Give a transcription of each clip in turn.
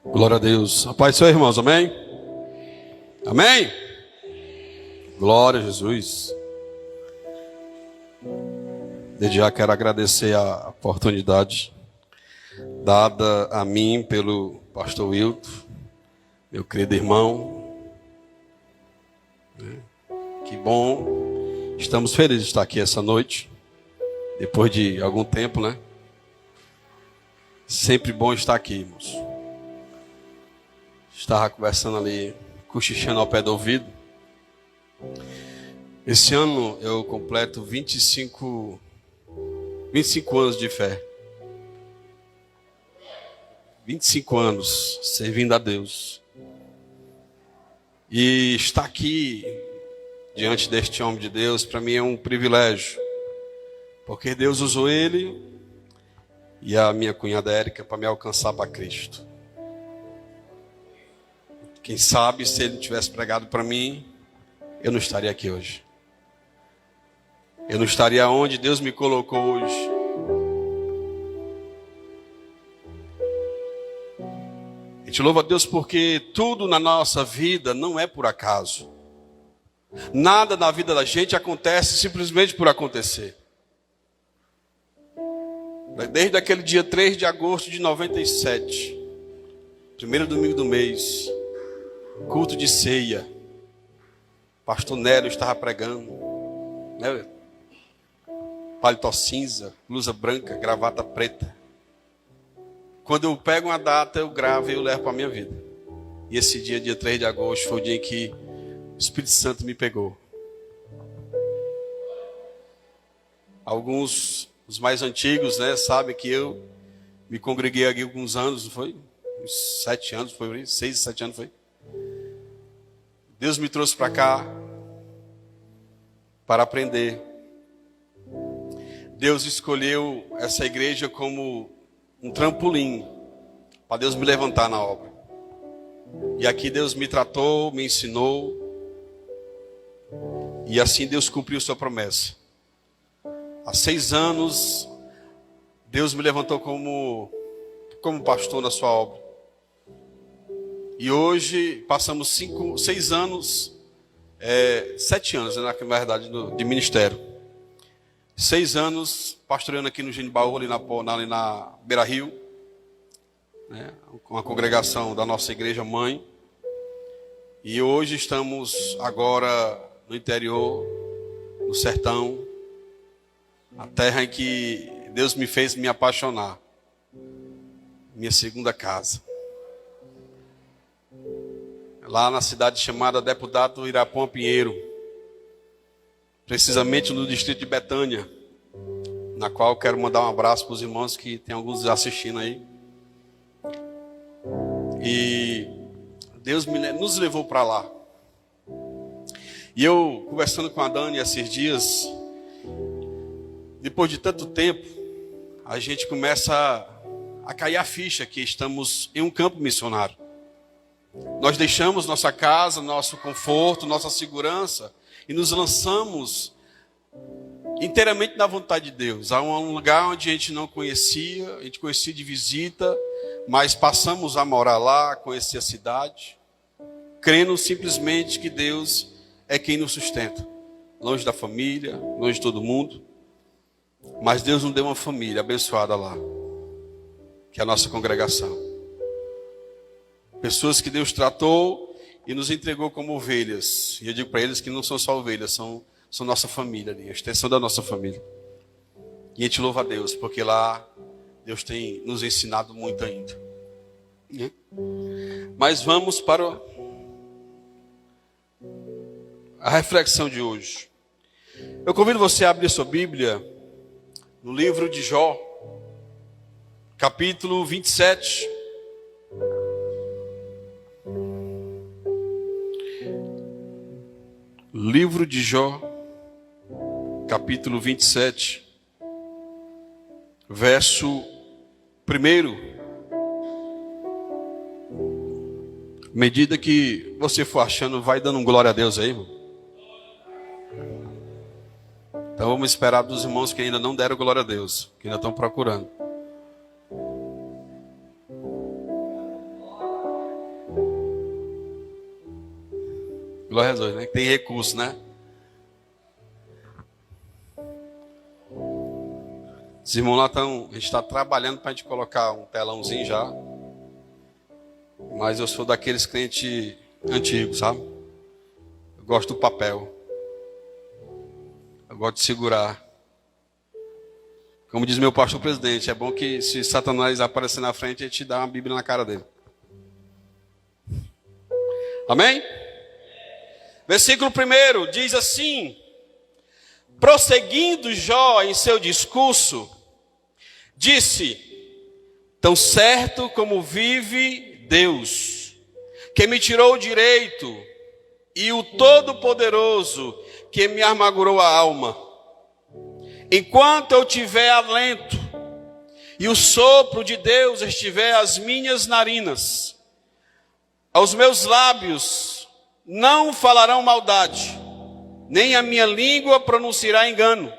Glória a Deus. A paz do Senhor, irmãos, amém? Amém? Glória a Jesus. Desde já quero agradecer a oportunidade dada a mim pelo pastor Wilton, meu querido irmão. Que bom, estamos felizes de estar aqui essa noite, depois de algum tempo, né? Sempre bom estar aqui, irmãos. Estava conversando ali, cochichando ao pé do ouvido. Esse ano eu completo 25 anos de fé. 25 anos servindo a Deus. E estar aqui diante deste homem de Deus, para mim é um privilégio. Porque Deus usou ele e a minha cunhada Érica para me alcançar para Cristo. Quem sabe se ele tivesse pregado para mim, eu não estaria aqui hoje. Eu não estaria onde Deus me colocou hoje. A gente louva a Deus porque tudo na nossa vida não é por acaso. Nada na vida da gente acontece simplesmente por acontecer. Desde aquele dia 3 de agosto de 97, primeiro domingo do mês, culto de ceia, pastor Nélio estava pregando, né? Paletó cinza, blusa branca, gravata preta. Quando eu pego uma data, eu gravo e eu levo para a minha vida. E esse dia, dia 3 de agosto, foi o dia em que o Espírito Santo me pegou. Alguns, os mais antigos, né, sabem que eu me congreguei aqui alguns anos, não foi? Uns 7 anos, foi 6, 7 anos, foi? Deus me trouxe para cá para aprender. Deus escolheu essa igreja como um trampolim para Deus me levantar na obra. E aqui Deus me tratou, me ensinou. E assim Deus cumpriu sua promessa. Há 6 anos, Deus me levantou como pastor na sua obra. E hoje passamos 6 anos, 7 anos, na verdade, de ministério. 6 anos pastoreando aqui no Genibaú, ali na Beira Rio, né, com a congregação da nossa igreja mãe. E hoje estamos agora no interior, no sertão, a terra em que Deus me fez me apaixonar. Minha segunda casa. Lá na cidade chamada Deputado Irapuã Pinheiro, precisamente no distrito de Betânia, na qual eu quero mandar um abraço para os irmãos que tem alguns assistindo aí. E Deus nos levou para lá. E eu, conversando com a Dani esses dias, depois de tanto tempo, a gente começa a cair a ficha que estamos em um campo missionário. Nós deixamos nossa casa, nosso conforto, nossa segurança e nos lançamos inteiramente na vontade de Deus. Há um lugar onde a gente não conhecia, a gente conhecia de visita, mas passamos a morar lá, conhecer a cidade, crendo simplesmente que Deus é quem nos sustenta. Longe da família, longe de todo mundo. Mas Deus nos deu uma família abençoada lá, que é a nossa congregação. Pessoas que Deus tratou e nos entregou como ovelhas. E eu digo para eles que não são só ovelhas, são nossa família ali, a extensão da nossa família. E a gente louva a Deus, porque lá Deus tem nos ensinado muito ainda. Mas vamos para a reflexão de hoje. Eu convido você a abrir sua Bíblia no livro de Jó, capítulo 27. Livro de Jó, capítulo 27, verso 1. À medida que você for achando, vai dando um glória a Deus aí, irmão. Então vamos esperar dos irmãos que ainda não deram glória a Deus, que ainda estão procurando. Glória a Deus, né? Tem recurso, né? Os irmãos lá estão... A gente está trabalhando para a gente colocar um telãozinho já. Mas eu sou daqueles crentes antigos, sabe? Eu gosto do papel. Eu gosto de segurar. Como diz meu pastor presidente, é bom que se Satanás aparecer na frente, a gente dá uma Bíblia na cara dele. Amém? Versículo 1 diz assim: prosseguindo Jó em seu discurso, disse: tão certo como vive Deus, que me tirou o direito, e o Todo-Poderoso, que me amargurou a alma, enquanto eu tiver alento, e o sopro de Deus estiver às minhas narinas, aos meus lábios não falarão maldade, nem a minha língua pronunciará engano.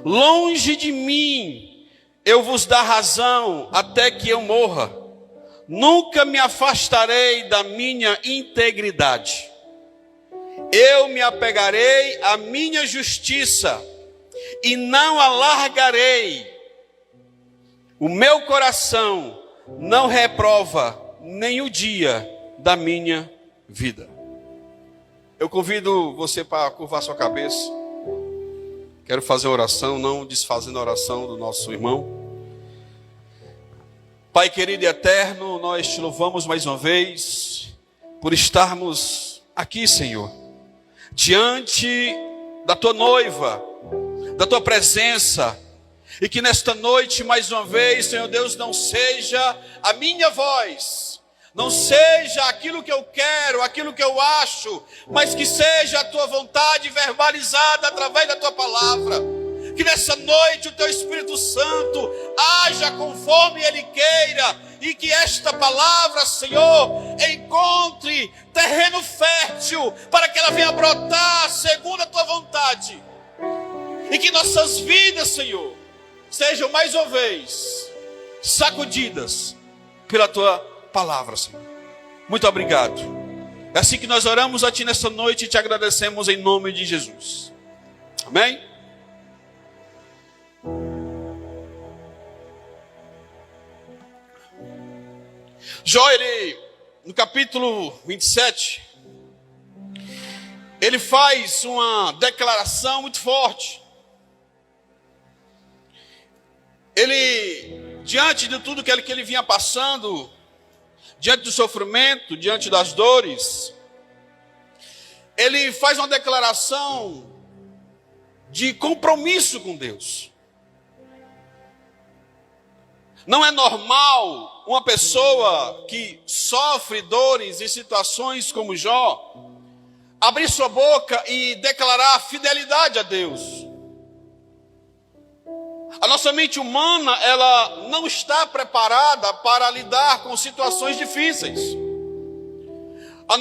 Longe de mim eu vos dar razão até que eu morra. Nunca me afastarei da minha integridade. Eu me apegarei à minha justiça e não alargarei. O meu coração não reprova nem o dia da minha vida. Eu convido você para curvar sua cabeça. Quero fazer oração, não desfazendo a oração do nosso irmão. Pai querido e eterno, nós te louvamos mais uma vez por estarmos aqui, Senhor, diante da tua noiva, da tua presença, e que nesta noite, mais uma vez, Senhor Deus, não seja a minha voz, não seja aquilo que eu quero, aquilo que eu acho, mas que seja a tua vontade verbalizada através da tua palavra. Que nessa noite o teu Espírito Santo haja conforme ele queira, e que esta palavra, Senhor, encontre terreno fértil para que ela venha brotar segundo a tua vontade. E que nossas vidas, Senhor, sejam mais uma vez sacudidas pela tua palavra, Senhor. Muito obrigado. É assim que nós oramos a ti nesta noite e te agradecemos em nome de Jesus. Amém? Jó, ele, no capítulo 27, ele faz uma declaração muito forte. Ele, diante de tudo que ele vinha passando, diante do sofrimento, diante das dores, ele faz uma declaração de compromisso com Deus. Não é normal uma pessoa que sofre dores em situações como Jó abrir sua boca e declarar fidelidade a Deus. A nossa mente humana, ela não está preparada para lidar com situações difíceis. A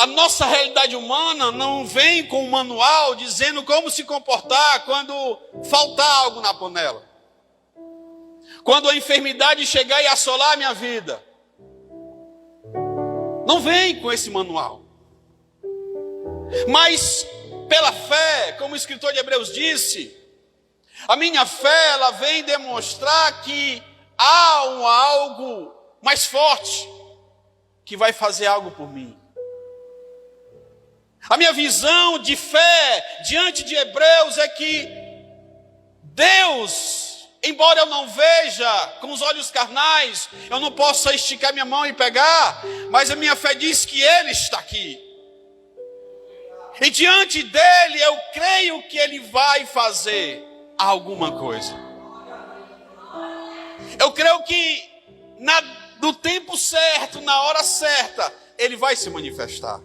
nossa realidade humana não vem com um manual dizendo como se comportar quando faltar algo na panela. Quando a enfermidade chegar e assolar a minha vida. Não vem com esse manual. Mas pela fé, como o escritor de Hebreus disse, a minha fé, ela vem demonstrar que há algo mais forte que vai fazer algo por mim. A minha visão de fé diante de Hebreus é que Deus, embora eu não veja com os olhos carnais, eu não possa esticar minha mão e pegar, mas a minha fé diz que Ele está aqui. E diante dEle eu creio que Ele vai fazer alguma coisa. Eu creio que no tempo certo, na hora certa, Ele vai se manifestar.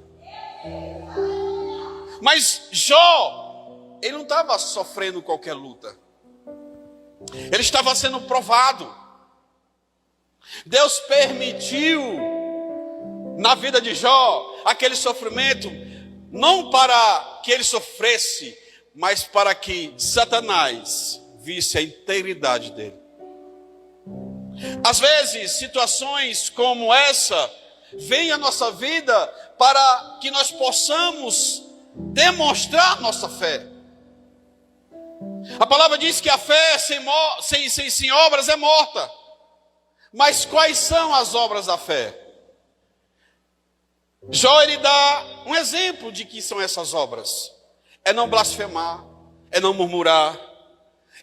Mas Jó, ele não estava sofrendo qualquer luta. Ele estava sendo provado. Deus permitiu na vida de Jó aquele sofrimento, não para que ele sofresse, mas para que Satanás visse a integridade dele. Às vezes, situações como essa vêm à nossa vida para que nós possamos demonstrar nossa fé. A palavra diz que a fé sem obras é morta. Mas quais são as obras da fé? Jó, ele dá um exemplo de que são essas obras. É não blasfemar, é não murmurar,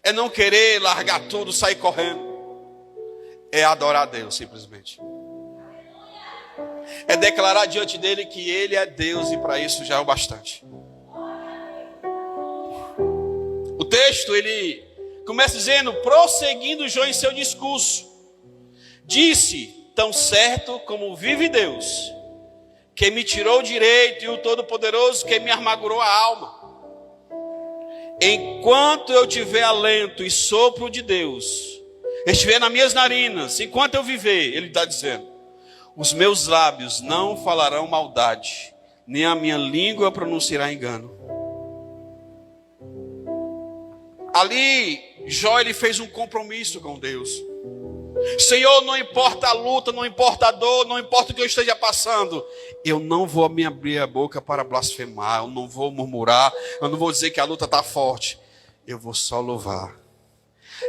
é não querer largar tudo, sair correndo. É adorar a Deus, simplesmente. É declarar diante dele que ele é Deus, e para isso já é o bastante. O texto, ele começa dizendo, prosseguindo Jó em seu discurso, disse, tão certo como vive Deus, que me tirou o direito, e o Todo-Poderoso que me armadurou a alma. Enquanto eu tiver alento e sopro de Deus, estiver nas minhas narinas, enquanto eu viver, ele está dizendo, os meus lábios não falarão maldade, nem a minha língua pronunciará engano. Ali, Jó, ele fez um compromisso com Deus. Senhor, não importa a luta, não importa a dor, não importa o que eu esteja passando, eu não vou me abrir a boca para blasfemar, eu não vou murmurar, eu não vou dizer que a luta está forte. Eu vou só louvar,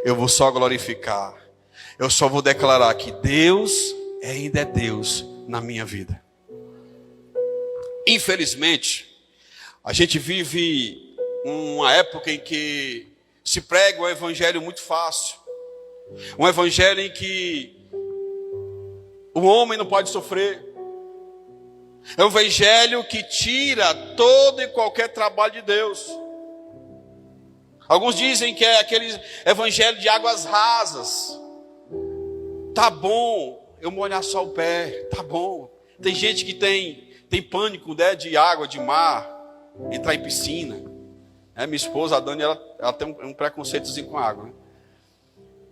eu vou só glorificar, eu só vou declarar que Deus ainda é Deus na minha vida. Infelizmente, a gente vive uma época em que se prega um evangelho muito fácil. Um evangelho em que o homem não pode sofrer. É um evangelho que tira todo e qualquer trabalho de Deus. Alguns dizem que é aquele evangelho de águas rasas. Tá bom eu molhar só o pé, tá bom. Tem gente que tem pânico, né, de água, de mar, entrar em piscina. Minha esposa, a Dani, ela tem um preconceitozinho com água, né?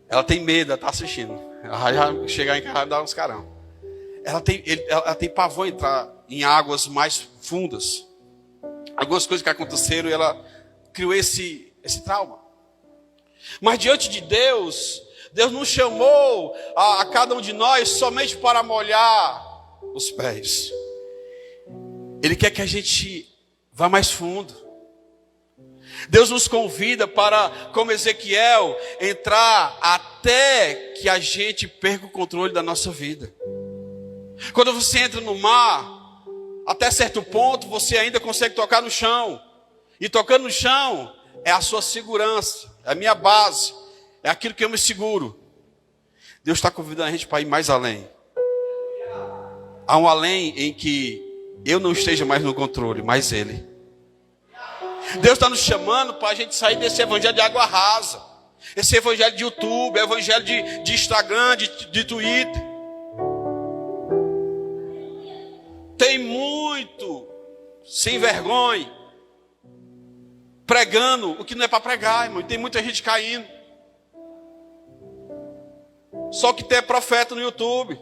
Ela tem medo, ela está assistindo. Ela já chegar em casa e dar uns carão. Ela tem pavor em entrar em águas mais fundas. Algumas coisas que aconteceram e ela criou esse trauma. Mas diante de Deus, Deus nos chamou a cada um de nós somente para molhar os pés. Ele quer que a gente vá mais fundo. Deus nos convida para, como Ezequiel, entrar até que a gente perca o controle da nossa vida. Quando você entra no mar, até certo ponto você ainda consegue tocar no chão. E tocando no chão é a sua segurança, é a minha base, é aquilo que eu me seguro. Deus está convidando a gente para ir mais além. Há um além em que eu não esteja mais no controle, mas Ele. Deus está nos chamando para a gente sair desse evangelho de água rasa. Esse evangelho de YouTube, evangelho de Instagram, de Twitter. Tem muito sem vergonha pregando o que não é para pregar, irmão. E tem muita gente caindo. Só que tem profeta no YouTube.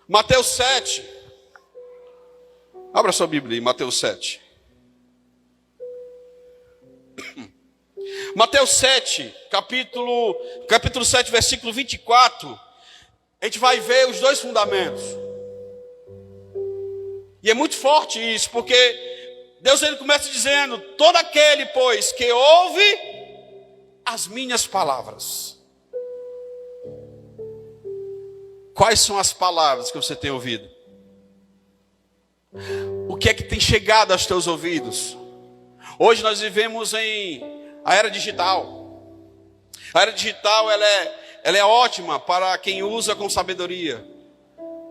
Mateus 7. Abra sua Bíblia em Mateus 7. Mateus 7, capítulo 7, versículo 24. A gente vai ver os dois fundamentos. E é muito forte isso, porque Deus, ele começa dizendo: todo aquele, pois, que ouve as minhas palavras. Quais são as palavras que você tem ouvido? O que é que tem chegado aos teus ouvidos? Hoje nós vivemos em a era digital. A era digital ela é ótima para quem usa com sabedoria,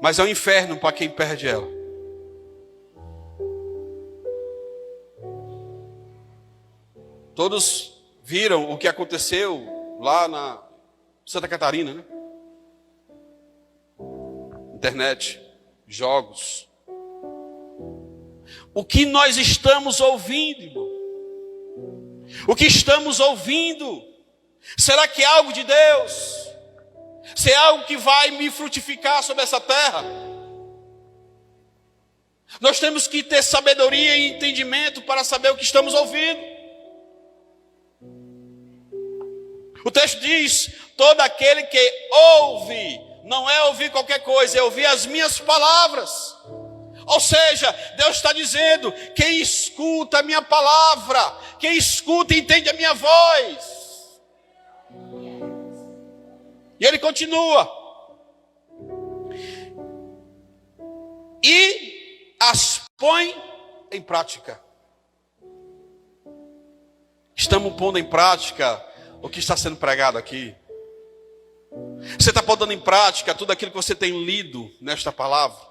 mas é um inferno para quem perde ela. Todos viram o que aconteceu lá na Santa Catarina, né? Internet, jogos. O que nós estamos ouvindo, irmão? O que estamos ouvindo? Será que é algo de Deus? Se é algo que vai me frutificar sobre essa terra? Nós temos que ter sabedoria e entendimento para saber o que estamos ouvindo. O texto diz: todo aquele que ouve não é ouvir qualquer coisa, é ouvir as minhas palavras. Ou seja, Deus está dizendo, quem escuta a minha palavra, quem escuta e entende a minha voz. E ele continua. E as põe em prática. Estamos pondo em prática o que está sendo pregado aqui. Você está pondo em prática tudo aquilo que você tem lido nesta palavra.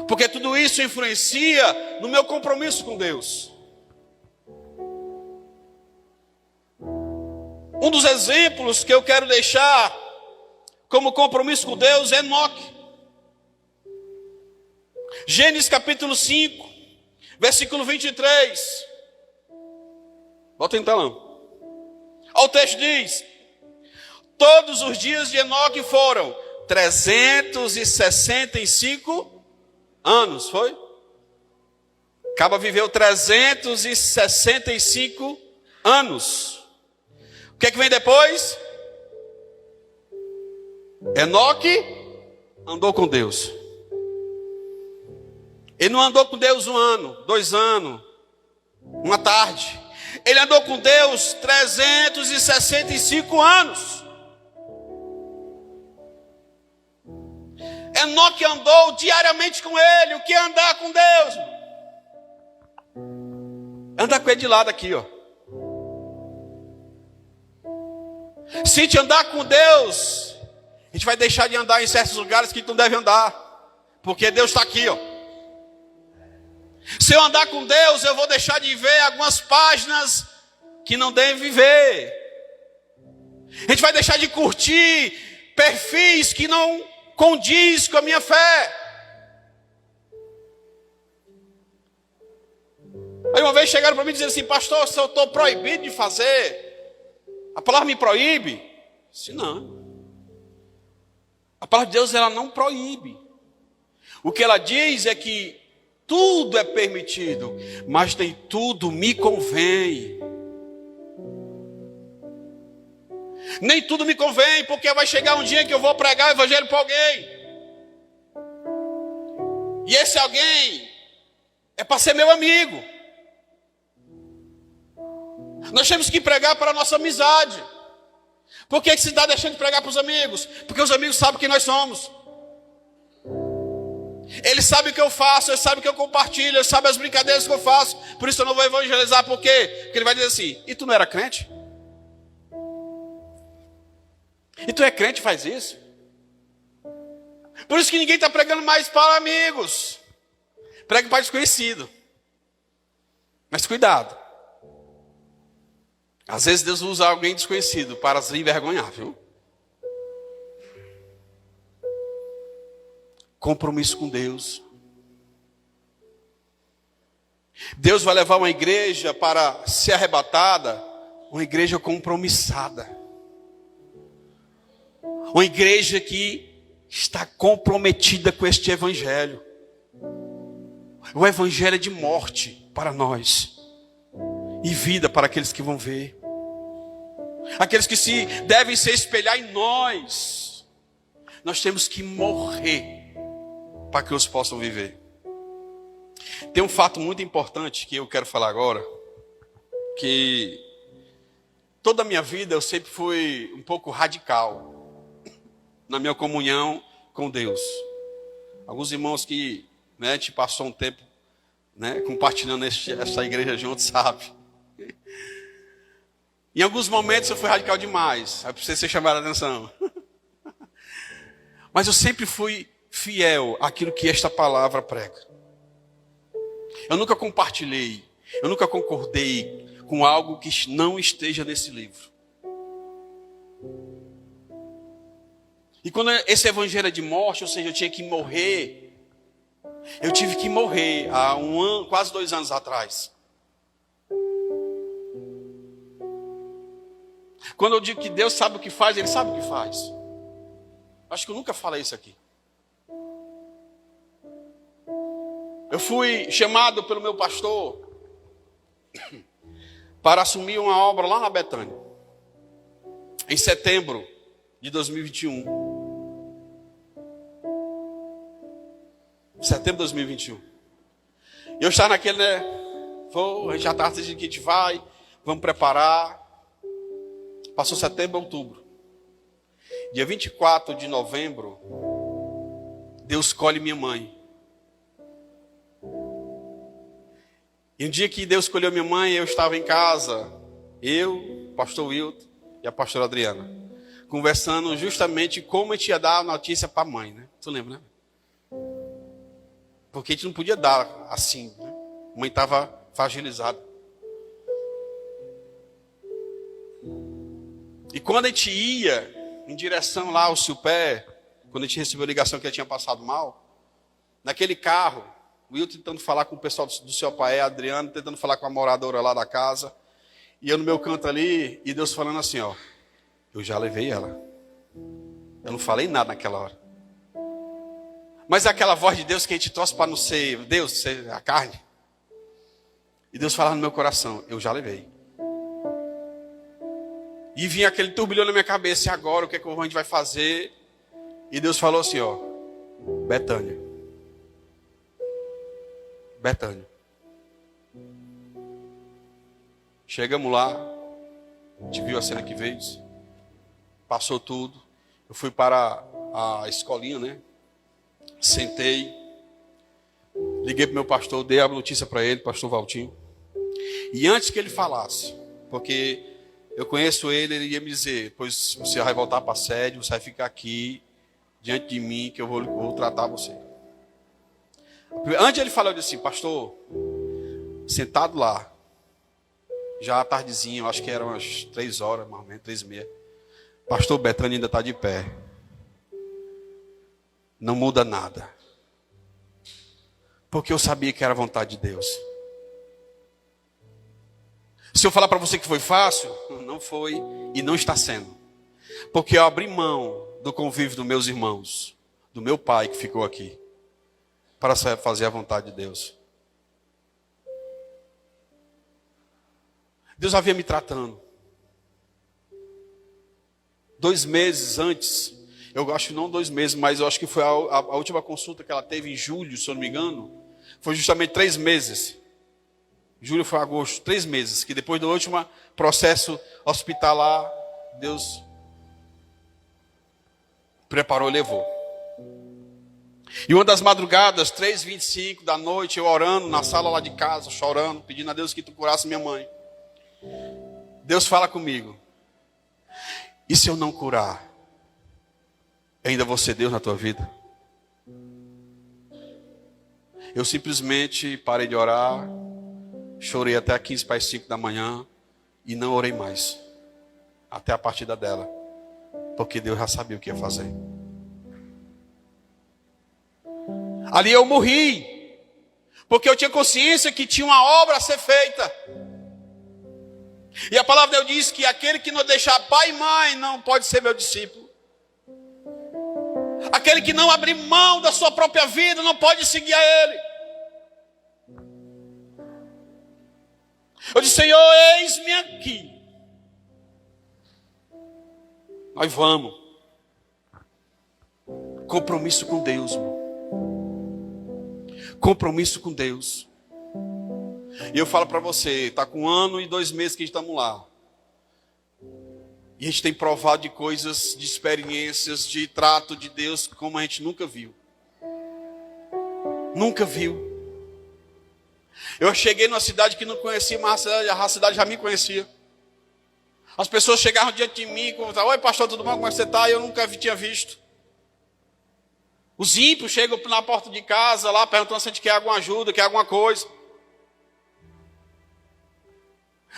Porque tudo isso influencia no meu compromisso com Deus. Um dos exemplos que eu quero deixar como compromisso com Deus é Enoque. Gênesis capítulo 5, versículo 23. Bota em telão. O texto diz: todos os dias de Enoque foram 365 anos, foi? Acaba viveu 365 anos. O que é que vem depois? Enoque andou com Deus. Ele não andou com Deus 1 ano, 2 anos, uma tarde. Ele andou com Deus 365 anos. Enoque andou diariamente com ele. O que é andar com Deus? Anda com ele de lado aqui, ó. Se te andar com Deus, a gente vai deixar de andar em certos lugares que não deve andar, porque Deus está aqui, ó. Se eu andar com Deus, eu vou deixar de ver algumas páginas que não deve ver. A gente vai deixar de curtir perfis que não condiz com a minha fé. Aí uma vez chegaram para mim e disseram assim: pastor, se eu estou proibido de fazer, a palavra me proíbe? Eu disse: não. A palavra de Deus, ela não proíbe. O que ela diz é que tudo é permitido, mas nem tudo me convém. Nem tudo me convém, porque vai chegar um dia que eu vou pregar o evangelho para alguém. E esse alguém é para ser meu amigo. Nós temos que pregar para a nossa amizade. Por que você está deixando de pregar para os amigos? Porque os amigos sabem quem nós somos. Ele sabe o que eu faço, ele sabe o que eu compartilho, ele sabe as brincadeiras que eu faço. Por isso eu não vou evangelizar. Por quê? Porque ele vai dizer assim: e tu não era crente? E tu é crente e faz isso? Por isso que ninguém está pregando mais para amigos. Prega para desconhecido. Mas cuidado. Às vezes Deus usa alguém desconhecido para se envergonhar, viu? Compromisso com Deus. Deus vai levar uma igreja para ser arrebatada, uma igreja compromissada. Uma igreja que está comprometida com este evangelho. O evangelho é de morte para nós e vida para aqueles que vão ver. Aqueles que devem se espelhar em nós. Nós temos que morrer para que os possam viver. Tem um fato muito importante que eu quero falar agora, que toda a minha vida eu sempre fui um pouco radical na minha comunhão com Deus. Alguns irmãos que te passou um tempo compartilhando essa igreja junto, sabe? Em alguns momentos eu fui radical demais, aí precisa ser chamado a atenção. Mas eu sempre fui fiel àquilo que esta palavra prega. Eu nunca compartilhei, eu nunca concordei com algo que não esteja nesse livro. E quando esse evangelho é de morte, ou seja, eu tinha que morrer, eu tive que morrer há quase 2 anos atrás. Quando eu digo que Deus sabe o que faz, Ele sabe o que faz. Acho que eu nunca falei isso aqui. Eu fui chamado pelo meu pastor para assumir uma obra lá na Betânia, em setembro de 2021. Setembro de 2021. Eu estava naquele, né? A gente já estava decidindo que a gente vai, vamos preparar. Passou setembro, outubro. Dia 24 de novembro, Deus escolhe minha mãe. E um dia que Deus escolheu minha mãe, eu estava em casa, eu, o pastor Wilton e a pastora Adriana, conversando justamente como a gente ia dar a notícia para a mãe, né? Tu lembra, né? Porque a gente não podia dar assim, né? A mãe estava fragilizada. E quando a gente ia em direção lá ao Silpé, quando a gente recebeu a ligação que ele tinha passado mal, naquele carro, o Wilton tentando falar com o pessoal do seu pai, a Adriana tentando falar com a moradora lá da casa, e eu no meu canto ali, e Deus falando assim, ó, eu já levei ela. Eu não falei nada naquela hora. Mas é aquela voz de Deus que a gente torce para não ser Deus, ser a carne. E Deus falava no meu coração, eu já levei. E vinha aquele turbilhão na minha cabeça, e agora o que é que a gente vai fazer? E Deus falou assim, ó, Betânia. Betânia. Chegamos lá, a gente viu a cena que veio, passou tudo. Eu fui para a escolinha, né? Sentei, liguei para o meu pastor, dei a notícia para ele, pastor Valtinho. E antes que ele falasse, porque eu conheço ele, ele ia me dizer, pois você vai voltar para a sede, você vai ficar aqui diante de mim, que eu vou tratar você. Antes ele falou, eu disse assim, pastor, sentado lá, já à tardezinha, eu acho que eram umas 3 horas, mais ou menos, 3h30. Pastor, Betânia ainda está de pé. Não muda nada. Porque eu sabia que era a vontade de Deus. Se eu falar para você que foi fácil, não foi e não está sendo. Porque eu abri mão do convívio dos meus irmãos, do meu pai que ficou aqui, para fazer a vontade de Deus. Deus havia me tratando. 2 meses antes, eu acho que não 2 meses, mas eu acho que foi a última consulta que ela teve em julho, se eu não me engano, foi justamente 3 meses. Julho foi agosto, 3 meses, que depois do último processo hospitalar, Deus preparou e levou. E uma das madrugadas, 3h25 da noite, eu orando na sala lá de casa, chorando, pedindo a Deus que tu curasse minha mãe. Deus fala comigo. E se eu não curar, ainda vou ser Deus na tua vida? Eu simplesmente parei de orar, chorei até 15 para as 5 da manhã e não orei mais. Até a partida dela. Porque Deus já sabia o que ia fazer. Ali eu morri. Porque eu tinha consciência que tinha uma obra a ser feita. E a palavra de Deus diz que aquele que não deixar pai e mãe não pode ser meu discípulo. Aquele que não abrir mão da sua própria vida não pode seguir a Ele. Eu disse, Senhor, eis-me aqui. Nós vamos. Compromisso com Deus, irmão. Compromisso com Deus. E eu falo para você, está com 1 ano e 2 meses que estamos lá. E a gente tem provado de coisas, de experiências, de trato de Deus, como a gente nunca viu. Nunca viu. Eu cheguei numa cidade que não conhecia, mas a cidade já me conhecia. As pessoas chegavam diante de mim e conversavam, oi pastor, tudo bom? Como é que você está? Eu nunca tinha visto. Os ímpios chegam na porta de casa lá, perguntando se a gente quer alguma ajuda, quer alguma coisa.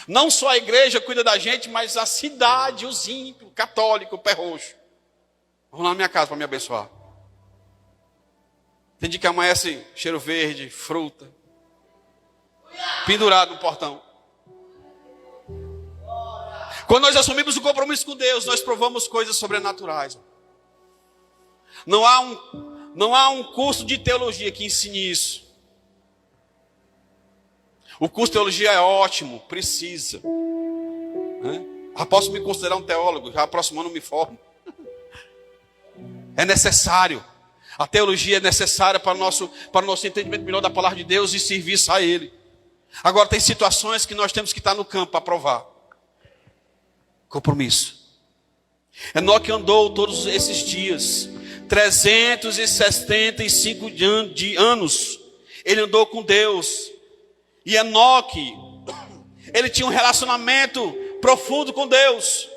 Não só a igreja cuida da gente, mas a cidade, os ímpios, católico, pé roxo. Vão lá na minha casa para me abençoar. Tem dia que amanhece cheiro verde, fruta, pendurado no portão. Quando nós assumimos o compromisso com Deus, nós provamos coisas sobrenaturais. Não há um curso de teologia que ensine isso. O curso de teologia é ótimo, precisa. Já posso me considerar um teólogo, já próximo ano me formo. É necessário. A teologia é necessária para o nosso entendimento melhor da palavra de Deus e serviço a Ele. Agora tem situações que nós temos que estar no campo para provar. Compromisso. Enoque andou todos esses dias, 365 anos, ele andou com Deus. E Enoque, ele tinha um relacionamento profundo com Deus.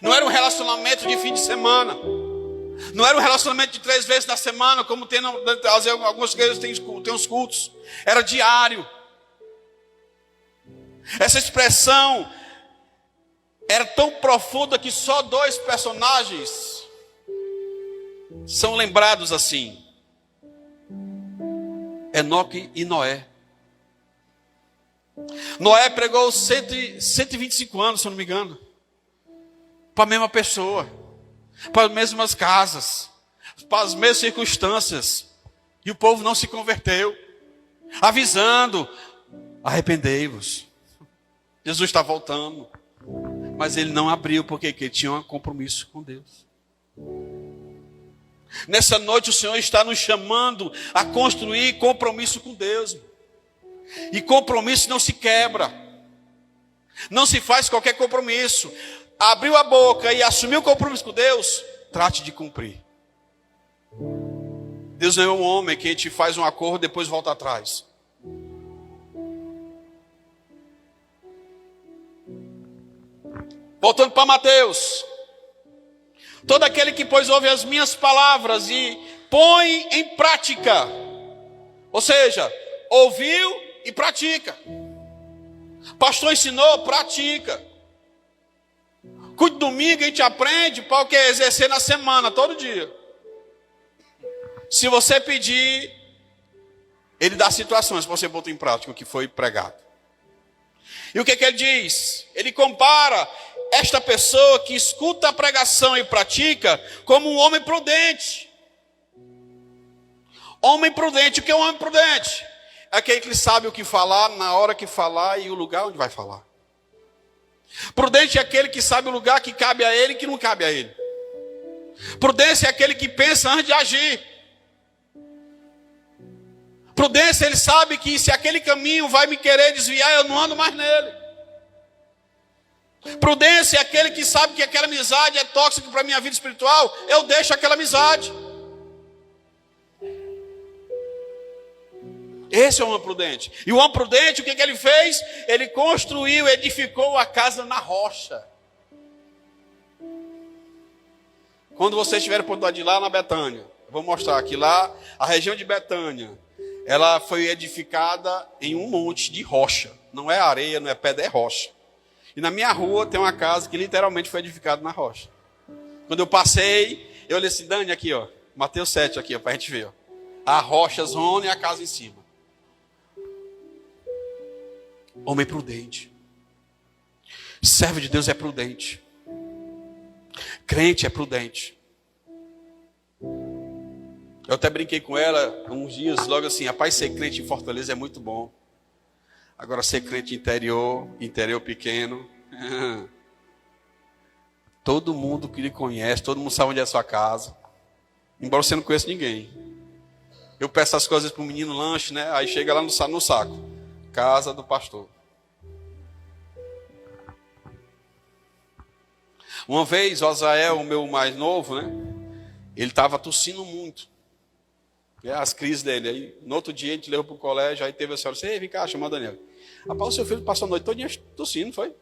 Não era um relacionamento de fim de semana. Não era um relacionamento de 3 vezes na semana, como tem algumas igrejas tem os cultos. Era diário. Essa expressão era tão profunda que só 2 personagens são lembrados assim: Enoque e Noé. Noé pregou 125 anos, se eu não me engano, para a mesma pessoa, para as mesmas casas, para as mesmas circunstâncias, e o povo não se converteu, avisando: arrependei-vos, Jesus está voltando. Mas ele não abriu, porque ele tinha um compromisso com Deus. Nessa noite o Senhor está nos chamando a construir compromisso com Deus. E compromisso não se quebra. Não se faz qualquer compromisso. Abriu a boca e assumiu o compromisso com Deus, trate de cumprir. Deus não é um homem que te faz um acordo e depois volta atrás. Voltando para Mateus. Todo aquele que, pois, ouve as minhas palavras e põe em prática. Ou seja, ouviu e pratica. Pastor ensinou, pratica. Cuide domingo a gente aprende para o que exercer na semana, todo dia. Se você pedir, ele dá situações para você botar em prática o que foi pregado. E o que ele diz? Ele compara esta pessoa que escuta a pregação e pratica como um homem prudente. Homem prudente, o que é um homem prudente? É aquele que sabe o que falar, na hora que falar e o lugar onde vai falar. Prudente é aquele que sabe o lugar que cabe a ele e que não cabe a ele. Prudência é aquele que pensa antes de agir. Prudência, ele sabe que se aquele caminho vai me querer desviar, eu não ando mais nele. Prudência é aquele que sabe que aquela amizade é tóxica para a minha vida espiritual, eu deixo aquela amizade. Esse é o homem prudente. E o homem prudente, o que ele fez? Ele construiu, edificou a casa na rocha. Quando vocês tiverem a oportunidade de ir lá na Betânia, eu vou mostrar aqui lá, a região de Betânia, ela foi edificada em um monte de rocha. Não é areia, não é pedra, é rocha. E na minha rua tem uma casa que literalmente foi edificada na rocha. Quando eu passei, eu olhei assim, Dani, aqui ó, Mateus 7 aqui ó, para a gente ver ó. A rocha zona e a casa em cima. Homem prudente. Servo de Deus é prudente. Crente é prudente. Eu até brinquei com ela uns dias, logo assim, rapaz, ser crente em Fortaleza é muito bom. Agora ser crente interior pequeno, todo mundo que lhe conhece, todo mundo sabe onde é a sua casa, embora você não conheça ninguém. Eu peço as coisas para o menino lanche, né? Aí chega lá no saco, casa do pastor. Uma vez, o Azael, o meu mais novo, né? Ele estava tossindo muito. As crises dele. Aí, no outro dia, a gente levou para o colégio, aí teve a senhora, você vem cá, chamou a Daniela. Rapaz, o seu filho passou a noite todinha tossindo, foi?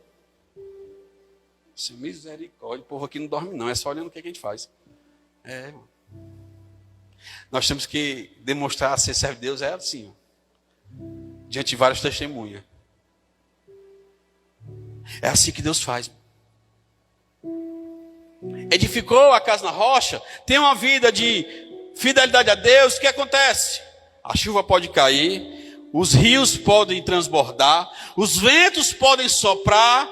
Misericórdia, o povo aqui não dorme não, é só olhando o que a gente faz. Irmão. Nós temos que demonstrar ser servo de Deus, é assim, ó, diante de várias testemunhas. É assim que Deus faz. Edificou a casa na rocha, tem uma vida de fidelidade a Deus, o que acontece? A chuva pode cair, os rios podem transbordar, os ventos podem soprar,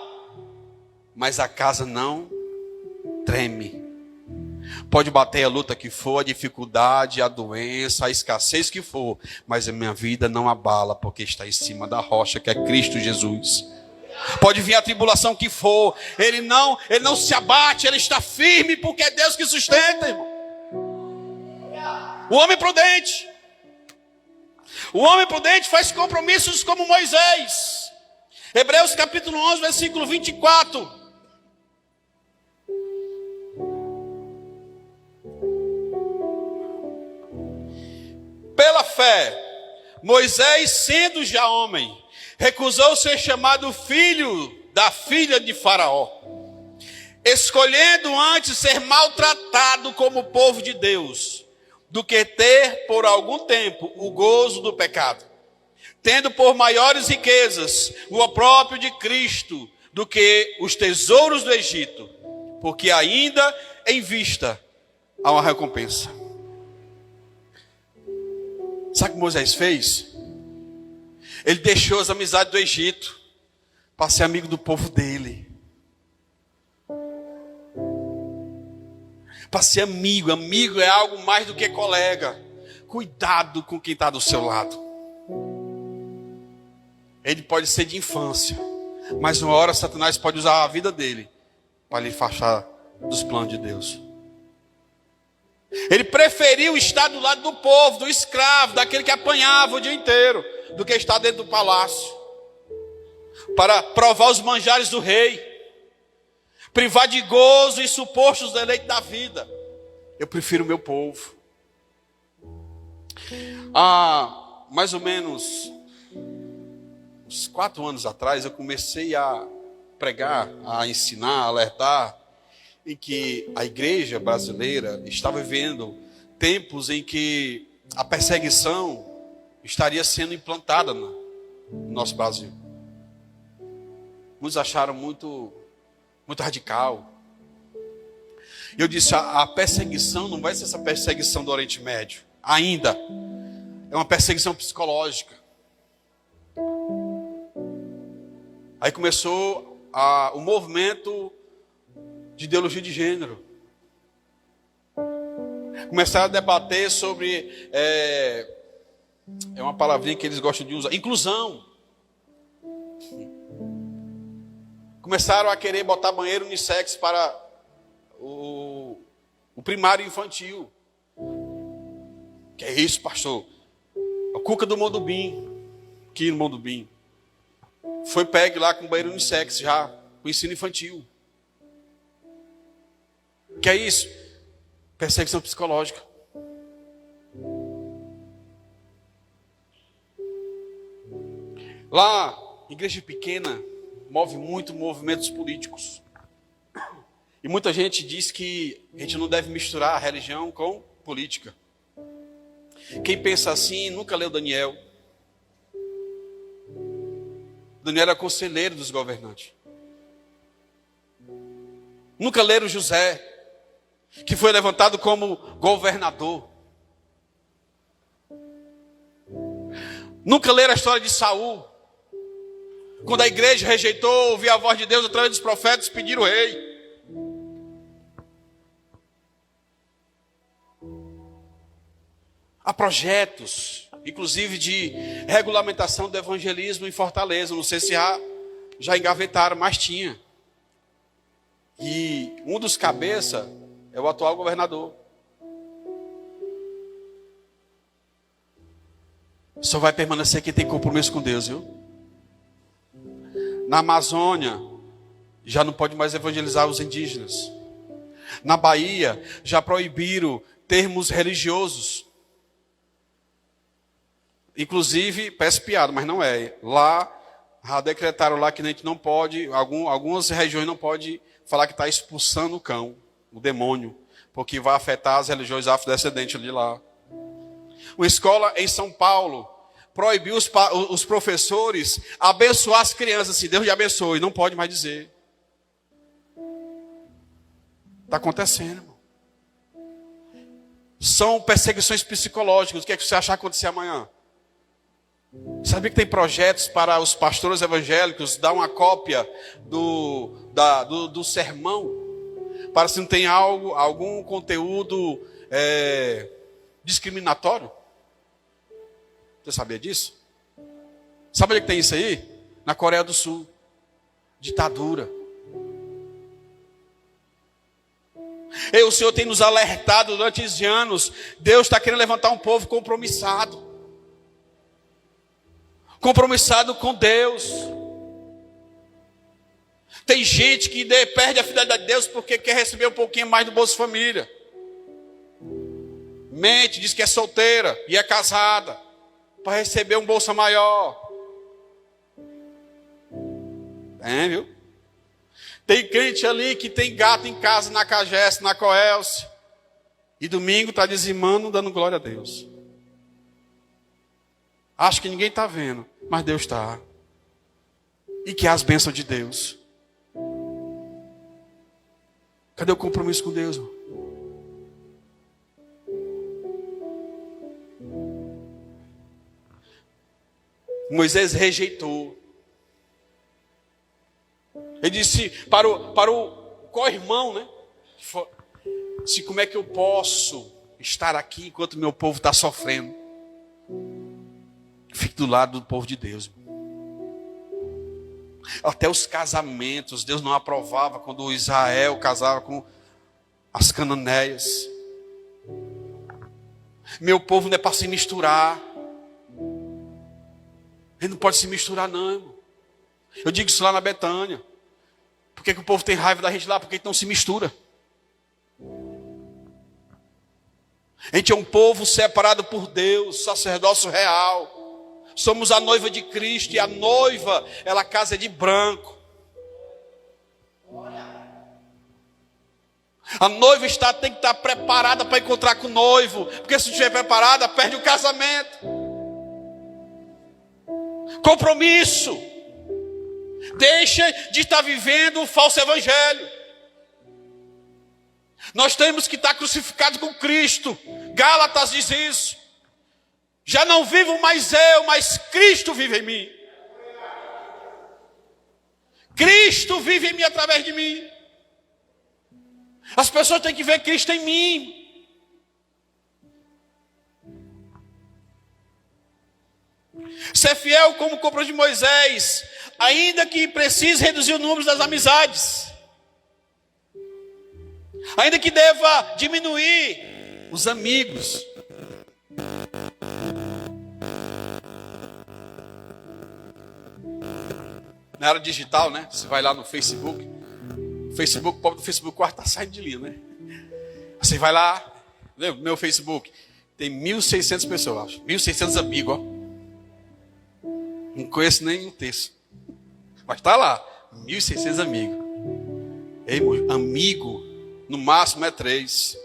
mas a casa não treme. Pode bater a luta que for, a dificuldade, a doença, a escassez que for, mas a minha vida não abala, porque está em cima da rocha que é Cristo Jesus. Pode vir a tribulação que for, ele não se abate, ele está firme, porque é Deus que sustenta, irmão. O homem prudente. O homem prudente faz compromissos como Moisés. Hebreus capítulo 11, versículo 24. Pela fé, Moisés, sendo já homem, recusou ser chamado filho da filha de Faraó, escolhendo antes ser maltratado como povo de Deus, do que ter por algum tempo o gozo do pecado, tendo por maiores riquezas o opróbrio de Cristo do que os tesouros do Egito, porque ainda em vista há uma recompensa. Sabe o que Moisés fez? Ele deixou as amizades do Egito para ser amigo do povo dele. Para ser amigo. Amigo é algo mais do que colega. Cuidado com quem está do seu lado. Ele pode ser de infância, mas uma hora Satanás pode usar a vida dele para lhe afastar dos planos de Deus. Ele preferiu estar do lado do povo, do escravo, daquele que apanhava o dia inteiro, do que estar dentro do palácio, para provar os manjares do rei, privar de gozo e suposto os deleites da vida. Eu prefiro o meu povo. Há mais ou menos uns 4 anos atrás, eu comecei a pregar, a ensinar, a alertar, em que a igreja brasileira estava vivendo tempos em que a perseguição estaria sendo implantada no nosso Brasil. Muitos acharam muito radical. Eu disse, a perseguição não vai ser essa perseguição do Oriente Médio. Ainda. É uma perseguição psicológica. Aí começou o movimento de ideologia de gênero. Começaram a debater sobre, é uma palavrinha que eles gostam de usar, inclusão. Começaram a querer botar banheiro unissex para o primário infantil. Que é isso, pastor? A Cuca do Mondubim, aqui no Mondubim, foi pegue lá com banheiro unissex já, com ensino infantil. Que é isso? Perseguição psicológica. Lá, igreja pequena, move muito movimentos políticos. E muita gente diz que a gente não deve misturar a religião com política. Quem pensa assim nunca leu Daniel. Daniel era conselheiro dos governantes. Nunca leram José, que foi levantado como governador. Nunca leram a história de Saul, quando a igreja rejeitou ouvir a voz de Deus através dos profetas, pediram o rei. Há projetos, inclusive de regulamentação do evangelismo em Fortaleza. Não sei se já engavetaram, mas tinha. E um dos cabeças é o atual governador. Só vai permanecer quem tem compromisso com Deus, viu? Na Amazônia, já não pode mais evangelizar os indígenas. Na Bahia, já proibiram termos religiosos. Inclusive, parece piada, mas não é. Lá, já decretaram lá que a gente não pode, algumas regiões não pode falar que está expulsando o cão, o demônio, porque vai afetar as religiões afrodescendentes ali lá. Uma escola em São Paulo proibiu os professores abençoar as crianças, assim, Deus te abençoe, não pode mais dizer. Está acontecendo, irmão. São perseguições psicológicas. O que é que você acha acontecer amanhã? Sabia que tem projetos para os pastores evangélicos dar uma cópia do sermão, para se não tem algum conteúdo discriminatório? Você sabia disso? Sabe onde que tem isso aí? Na Coreia do Sul. Ditadura. E o Senhor tem nos alertado durante esses anos. Deus está querendo levantar um povo compromissado. Compromissado com Deus. Tem gente que perde a fidelidade de Deus porque quer receber um pouquinho mais do Bolsa Família. Mente, diz que é solteira e é casada para receber um bolsa maior. Viu? Tem crente ali que tem gato em casa na Cagés, na Coelce. E domingo está dizimando, dando glória a Deus. Acho que ninguém está vendo, mas Deus está. E que as bênçãos de Deus. Cadê o compromisso com Deus? Moisés rejeitou. Ele disse para o co-irmão, né? Se como é que eu posso estar aqui enquanto meu povo está sofrendo? Fique do lado do povo de Deus. Até os casamentos, Deus não aprovava quando Israel casava com as cananeias. Meu povo não é para se misturar. Ele não pode se misturar, não, irmão. Eu digo isso lá na Betânia. Por que o povo tem raiva da gente lá? Porque a gente não se mistura. A gente é um povo separado por Deus, sacerdócio real. Somos a noiva de Cristo e a noiva, ela casa de branco. A noiva tem que estar preparada para encontrar com o noivo. Porque se não estiver preparada, perde o casamento. Compromisso. Deixa de estar vivendo o falso evangelho. Nós temos que estar crucificados com Cristo. Gálatas diz isso. Já não vivo mais eu, mas Cristo vive em mim. Cristo vive em mim através de mim. As pessoas têm que ver Cristo em mim. Ser fiel como o compromisso de Moisés, ainda que precise reduzir o número das amizades, ainda que deva diminuir os amigos. Na era digital, né? Você vai lá no Facebook. O pobre do Facebook quase está saindo de linha, né? Você vai lá, meu Facebook, tem 1.600 pessoas, acho. 1.600 amigos, ó. Não conheço nem um terço. Mas está lá, 1.600 amigos. Ei, amigo, no máximo é 3.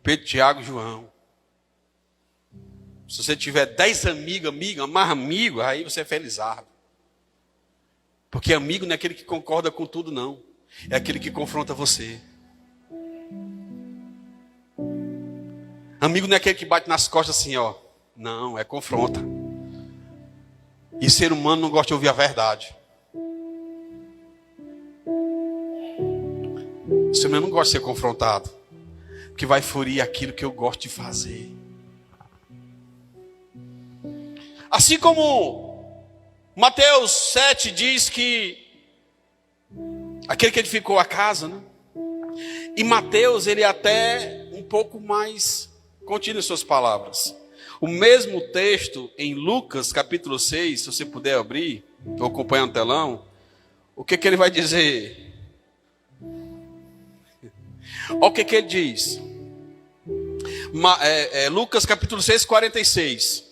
Pedro, Tiago, João. Se você tiver 10 amigos, mais amigo, aí você é felizardo. Porque amigo não é aquele que concorda com tudo, não. É aquele que confronta você. Amigo não é aquele que bate nas costas assim, ó. Não, é confronta. E ser humano não gosta de ouvir a verdade. O ser humano não gosta de ser confrontado. Porque vai ferir aquilo que eu gosto de fazer. Assim como Mateus 7 diz que aquele que edificou a casa, né? E Mateus, ele é até um pouco mais contido em suas palavras. O mesmo texto em Lucas capítulo 6, se você puder abrir, ou acompanhar no telão, o que ele vai dizer? Olha o que ele diz. Lucas capítulo 6, 46.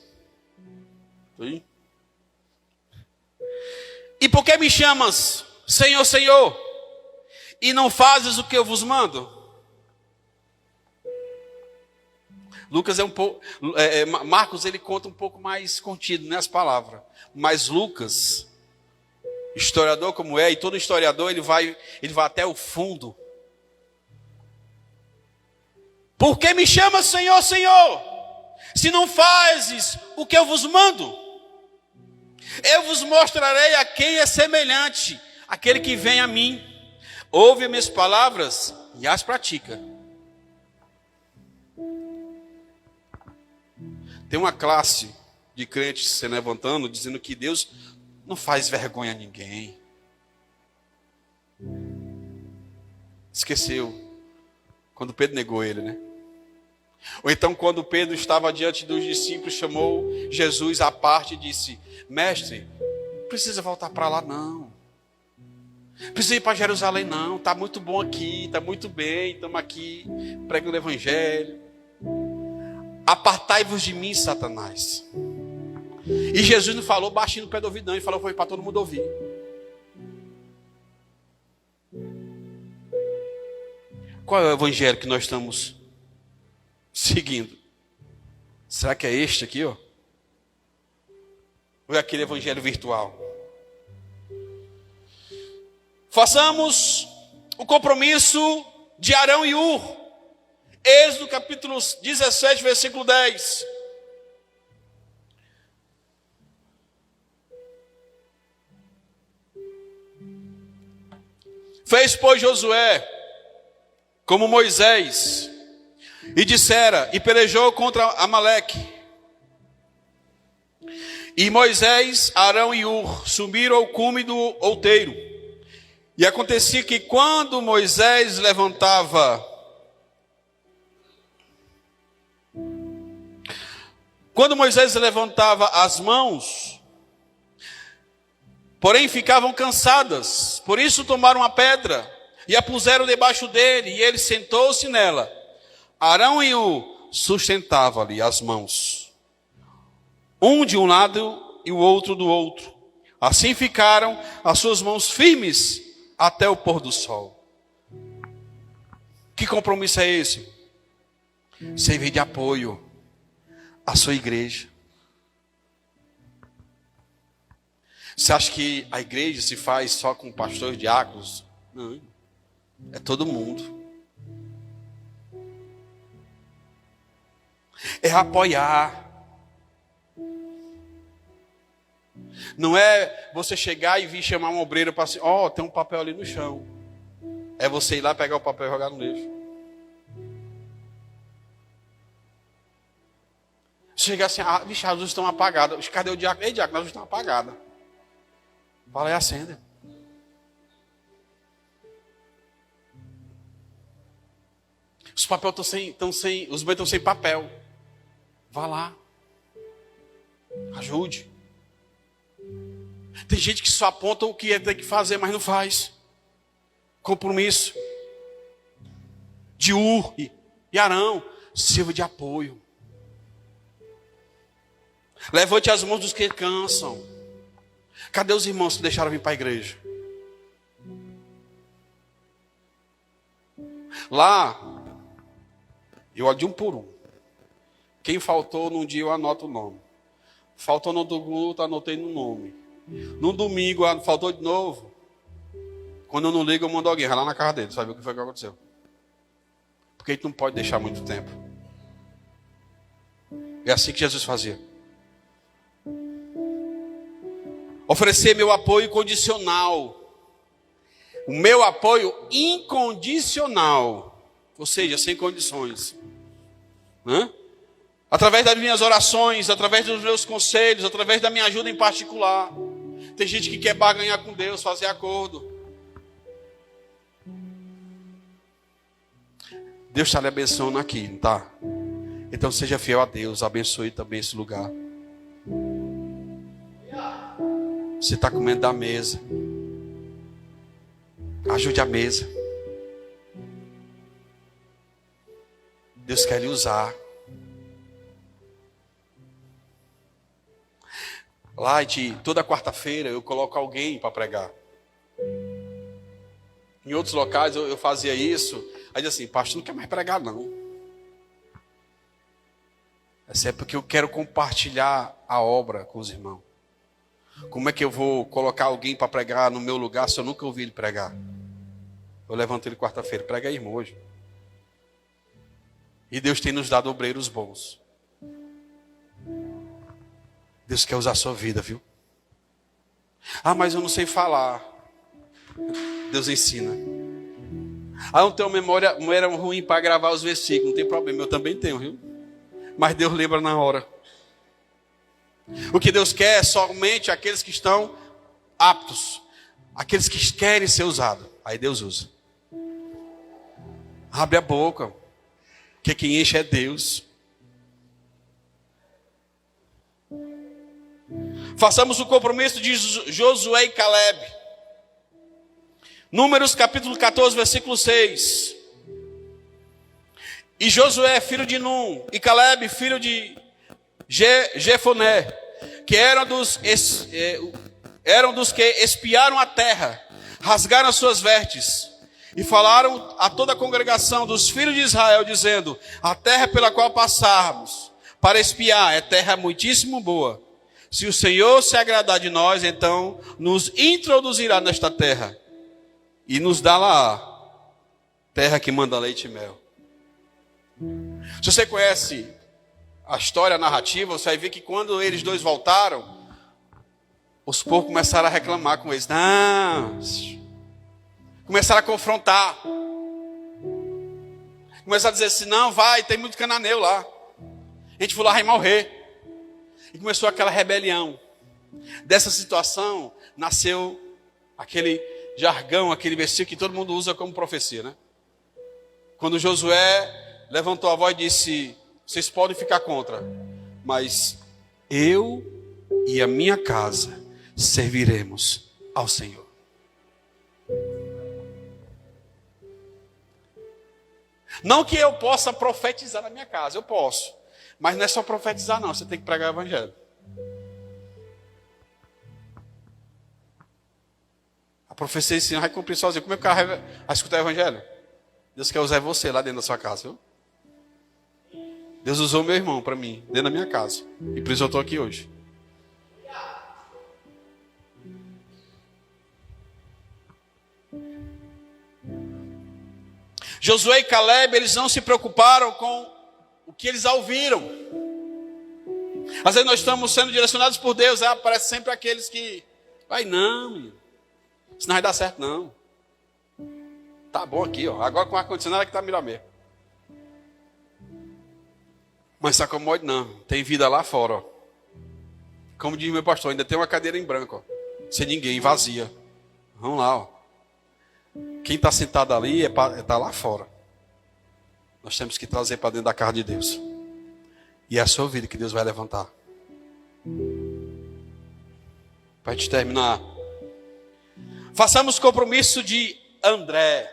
E por que me chamas, Senhor, Senhor, e não fazes o que eu vos mando? Lucas é um pouco, Marcos ele conta um pouco mais contido, né, as palavras. Mas Lucas, historiador como é, e todo historiador ele vai até o fundo. Por que me chamas, Senhor, Senhor, se não fazes o que eu vos mando? Eu vos mostrarei a quem é semelhante, aquele que vem a mim, ouve as minhas palavras e as pratica. Tem uma classe de crentes se levantando, dizendo que Deus não faz vergonha a ninguém. Esqueceu. Quando Pedro negou ele, né? Ou então quando Pedro estava diante dos discípulos, chamou Jesus à parte e disse: mestre, não precisa voltar para lá não. Não precisa ir para Jerusalém não. Está muito bom aqui, está muito bem, estamos aqui pregando o evangelho. Apartai-vos de mim, Satanás. E Jesus não falou baixinho no pé do ouvido não, ele falou foi para todo mundo ouvir. Qual é o evangelho que nós estamos seguindo? Será que é este aqui, ó? Ou é aquele evangelho virtual? Façamos o compromisso de Arão e Ur. Êxodo capítulo 17, versículo 10. Fez, pois, Josué como Moisés, e dissera, e pelejou contra Amaleque. E Moisés, Arão e Ur subiram ao cume do outeiro. E acontecia que quando Moisés levantava as mãos, porém ficavam cansadas, por isso tomaram a pedra e a puseram debaixo dele, e ele sentou-se nela. Arão e Ur sustentavam ali as mãos, um de um lado e o outro do outro. Assim ficaram as suas mãos firmes até o pôr do sol. Que compromisso é esse? Servir de apoio à sua igreja. Você acha que a igreja se faz só com pastores, diáconos? Não. É todo mundo. É apoiar. Não é você chegar e vir chamar um obreiro para assim, ó, tem um papel ali no chão. É você ir lá pegar o papel e jogar no lixo. Chegar assim, bicho, as luzes estão apagadas. Cadê o diácono? Ei, diácono, as luzes estão apagadas. Fala e acenda. Os papéis estão sem, os banheiros estão sem papel. Vá lá. Ajude. Tem gente que só aponta o que tem que fazer, mas não faz. Compromisso. De Ur e Arão, sirva de apoio. Levante as mãos dos que cansam. Cadê os irmãos que deixaram vir para a igreja? Lá, eu olho de um por um. Quem faltou num dia eu anoto o nome. Faltou no outro culto, anotei no nome. No domingo, faltou de novo. Quando eu não ligo, eu mando alguém. Vai lá na casa dele, sabe o que foi que aconteceu. Porque a gente não pode deixar muito tempo. É assim que Jesus fazia. Oferecer meu apoio condicional. O meu apoio incondicional. Ou seja, sem condições. Através das minhas orações, através dos meus conselhos, através da minha ajuda em particular. Tem gente que quer barganhar com Deus, fazer acordo. Deus está lhe abençoando aqui, não tá? Então seja fiel a Deus, abençoe também esse lugar. Você está comendo da mesa. Ajude a mesa. Deus quer lhe usar. Lá toda quarta-feira eu coloco alguém para pregar. Em outros locais eu fazia isso. Aí diz assim, pastor, não quer mais pregar não. Essa é porque eu quero compartilhar a obra com os irmãos. Como é que eu vou colocar alguém para pregar no meu lugar se eu nunca ouvi ele pregar? Eu levanto ele quarta-feira, prega aí, irmão, hoje. E Deus tem nos dado obreiros bons. Deus quer usar a sua vida, viu? Mas eu não sei falar. Deus ensina. Eu não tenho memória ruim para gravar os versículos. Não tem problema, eu também tenho, viu? Mas Deus lembra na hora. O que Deus quer é somente aqueles que estão aptos. Aqueles que querem ser usados. Aí Deus usa. Abre a boca, porque quem enche é Deus. Façamos o compromisso de Josué e Caleb. Números capítulo 14, versículo 6. E Josué, filho de Num, e Caleb, filho de Jefoné, que eram dos que espiaram a terra, rasgaram as suas vestes e falaram a toda a congregação dos filhos de Israel, dizendo: a terra pela qual passarmos para espiar é terra muitíssimo boa. Se o Senhor se agradar de nós, então nos introduzirá nesta terra e nos dá lá terra que manda leite e mel. Se você conhece a história, a narrativa, você vai ver que quando eles dois voltaram, os povos começaram a reclamar com eles. Não, começaram a confrontar. Começaram a dizer assim: não, vai, tem muito cananeu lá. A gente foi lá, vai morrer. E começou aquela rebelião. Dessa situação nasceu aquele jargão, aquele versículo que todo mundo usa como profecia, né? Quando Josué levantou a voz e disse: vocês podem ficar contra, mas eu e a minha casa serviremos ao Senhor. Não que eu possa profetizar na minha casa, eu posso. Mas não é só profetizar não, você tem que pregar o evangelho. A profecia ensina, vai cumprir sozinho. Como é que o cara vai escutar o evangelho? Deus quer usar você lá dentro da sua casa, viu? Deus usou meu irmão para mim, dentro da minha casa. E por isso eu estou aqui hoje. Josué e Caleb, eles não se preocuparam com o que eles ouviram. Às vezes nós estamos sendo direcionados por Deus, aparece sempre aqueles que: vai não, menino. Isso não vai dar certo não. Tá bom aqui, ó. Agora com o ar-condicionado aqui tá melhor mesmo. Mas se acomode não, tem vida lá fora, ó. Como diz meu pastor, ainda tem uma cadeira em branco, ó, sem ninguém, vazia. Vamos lá, ó. Quem está sentado ali está lá fora. Nós temos que trazer para dentro da casa de Deus. E é a sua vida que Deus vai levantar. Para a gente terminar, façamos compromisso de André.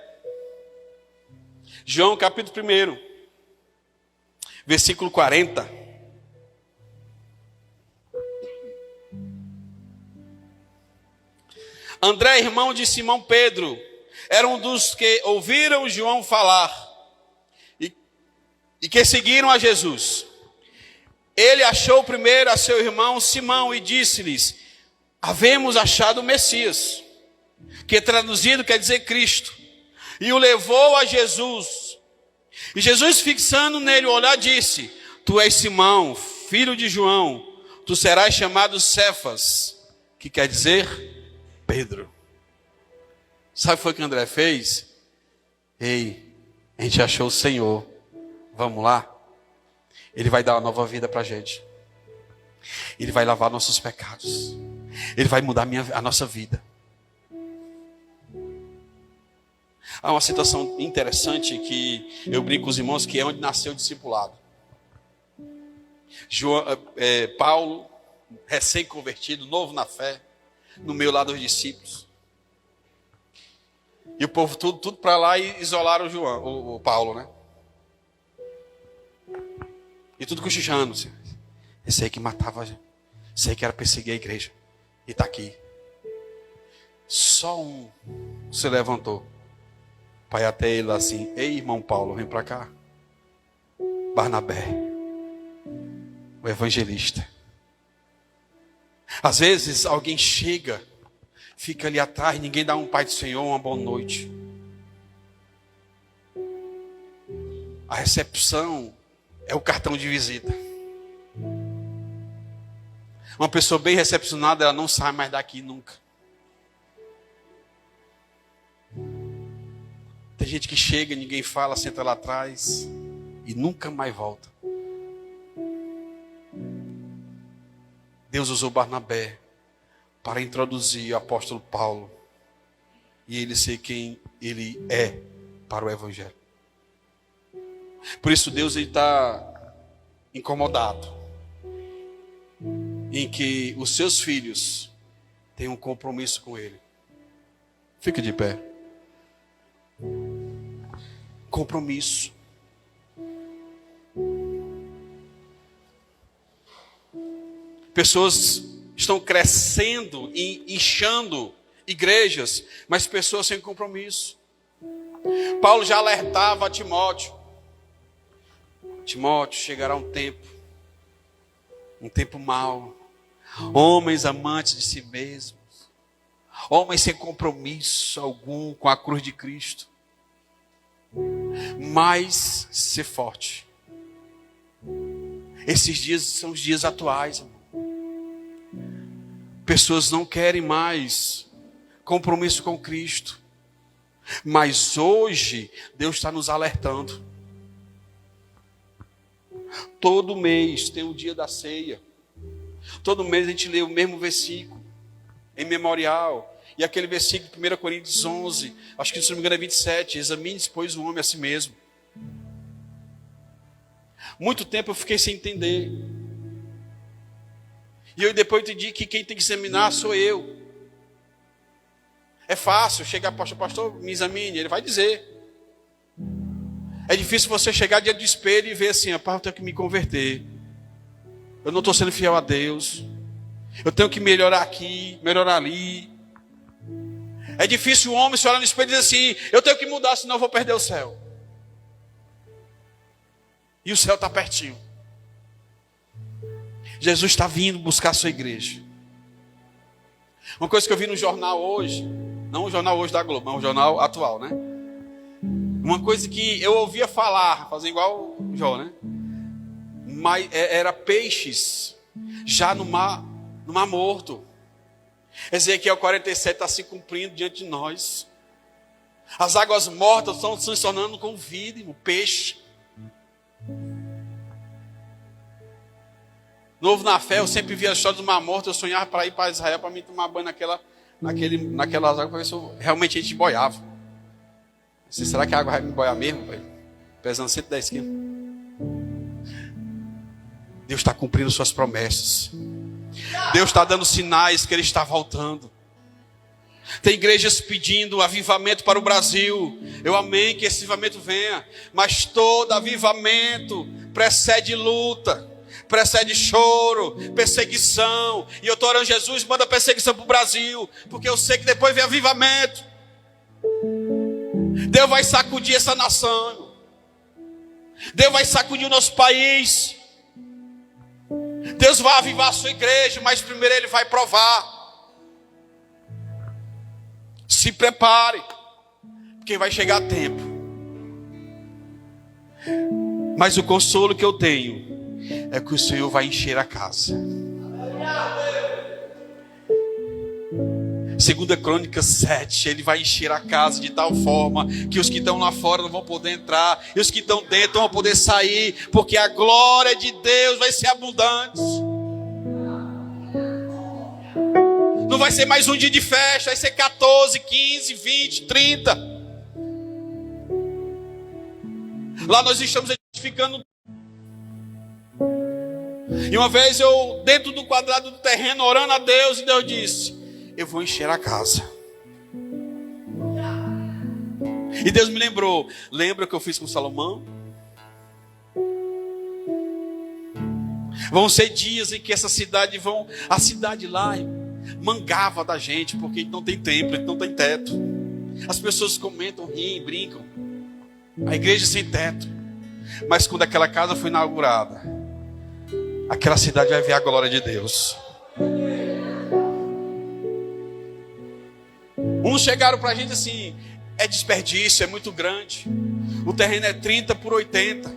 João capítulo 1, versículo 40. André, irmão de Simão Pedro, era um dos que ouviram João falar e que seguiram a Jesus. Ele achou primeiro a seu irmão Simão e disse-lhes: havemos achado o Messias, que traduzido quer dizer Cristo. E o levou a Jesus. E Jesus, fixando nele o olhar, disse: tu és Simão, filho de João, tu serás chamado Cefas, que quer dizer Pedro. Sabe o que foi que André fez? Ei, a gente achou o Senhor. Vamos lá? Ele vai dar uma nova vida para a gente. Ele vai lavar nossos pecados. Ele vai mudar a nossa vida. Há uma situação interessante que eu brinco com os irmãos, que é onde nasceu o discipulado. Paulo, recém-convertido, novo na fé, no meio lá dos discípulos. E o povo tudo para lá e isolaram o Paulo, né? E tudo cochichando. Esse aí que matava, esse aí que era perseguir a igreja. E está aqui. Só um se levantou. Pai até ele assim: ei, irmão Paulo, vem para cá. Barnabé, o evangelista. Às vezes alguém chega, fica ali atrás, ninguém dá um Pai do Senhor, uma boa noite. A recepção é o cartão de visita. Uma pessoa bem recepcionada, ela não sai mais daqui nunca. Tem gente que chega, ninguém fala, senta lá atrás e nunca mais volta. Deus usou Barnabé para introduzir o apóstolo Paulo e ele ser quem ele é para o evangelho. Por isso Deus está incomodado em que os seus filhos tenham um compromisso com Ele. Fique de pé. Compromisso. Pessoas estão crescendo e inchando igrejas, mas pessoas sem compromisso. Paulo já alertava a Timóteo. Timóteo, chegará um tempo mau. Homens amantes de si mesmos. Homens sem compromisso algum com a cruz de Cristo. Mas ser forte. Esses dias são os dias atuais, irmão. Pessoas não querem mais compromisso com Cristo. Mas hoje, Deus está nos alertando. Todo mês tem o dia da ceia. Todo mês a gente lê o mesmo versículo, em memorial. E aquele versículo, 1 Coríntios 11, acho que se não me engano é 27. Examine-se, pois, o homem a si mesmo. Muito tempo eu fiquei sem entender. E eu depois entendi que quem tem que examinar sou eu. É fácil chegar, pastor, me examine. Ele vai dizer. É difícil você chegar diante do espelho e ver assim, eu tenho que me converter. Eu não estou sendo fiel a Deus. Eu tenho que melhorar aqui, melhorar ali. É difícil o homem se olhar no espelho e dizer assim, eu tenho que mudar, senão eu vou perder o céu. E o céu está pertinho. Jesus está vindo buscar a sua igreja. Uma coisa que eu vi no jornal hoje, não o jornal hoje da Globo, mas o jornal atual, né? Uma coisa que eu ouvia falar, fazer igual o Jó, né? Mas era peixes já no mar morto. Ezequiel 47 está se cumprindo diante de nós. As águas mortas estão se tornando com vida, irmão, peixe. Novo na fé, eu sempre via a história do mar morto. Eu sonhava para ir para Israel para mim tomar banho naquelas águas, para ver se realmente a gente boiava. Será que a água vai me boiar mesmo, velho? Pesando 110 quilos. Deus está cumprindo suas promessas. Deus está dando sinais que Ele está voltando. Tem igrejas pedindo avivamento para o Brasil. Eu amei que esse avivamento venha. Mas todo avivamento precede luta, precede choro, perseguição. E eu estou orando, Jesus, manda perseguição para o Brasil, porque eu sei que depois vem avivamento. Deus vai sacudir essa nação. Deus vai sacudir o nosso país. Deus vai avivar a sua igreja, mas primeiro Ele vai provar. Se prepare, porque vai chegar tempo. Mas o consolo que eu tenho é que o Senhor vai encher a casa. 2 Crônicas 7, Ele vai encher a casa de tal forma que os que estão lá fora não vão poder entrar, e os que estão dentro não vão poder sair, porque a glória de Deus vai ser abundante. Não vai ser mais um dia de festa, vai ser 14, 15, 20, 30. Lá nós estamos edificando. E uma vez eu, dentro do quadrado do terreno, orando a Deus, e Deus disse: eu vou encher a casa. E Deus me lembrou. Lembra o que eu fiz com Salomão? Vão ser dias em que essa cidade a cidade lá mangava da gente, porque não tem templo, não tem teto. As pessoas comentam, riem, brincam. A igreja sem teto. Mas quando aquela casa foi inaugurada, aquela cidade vai ver a glória de Deus. Uns chegaram para a gente assim: é desperdício, é muito grande. O terreno é 30 por 80.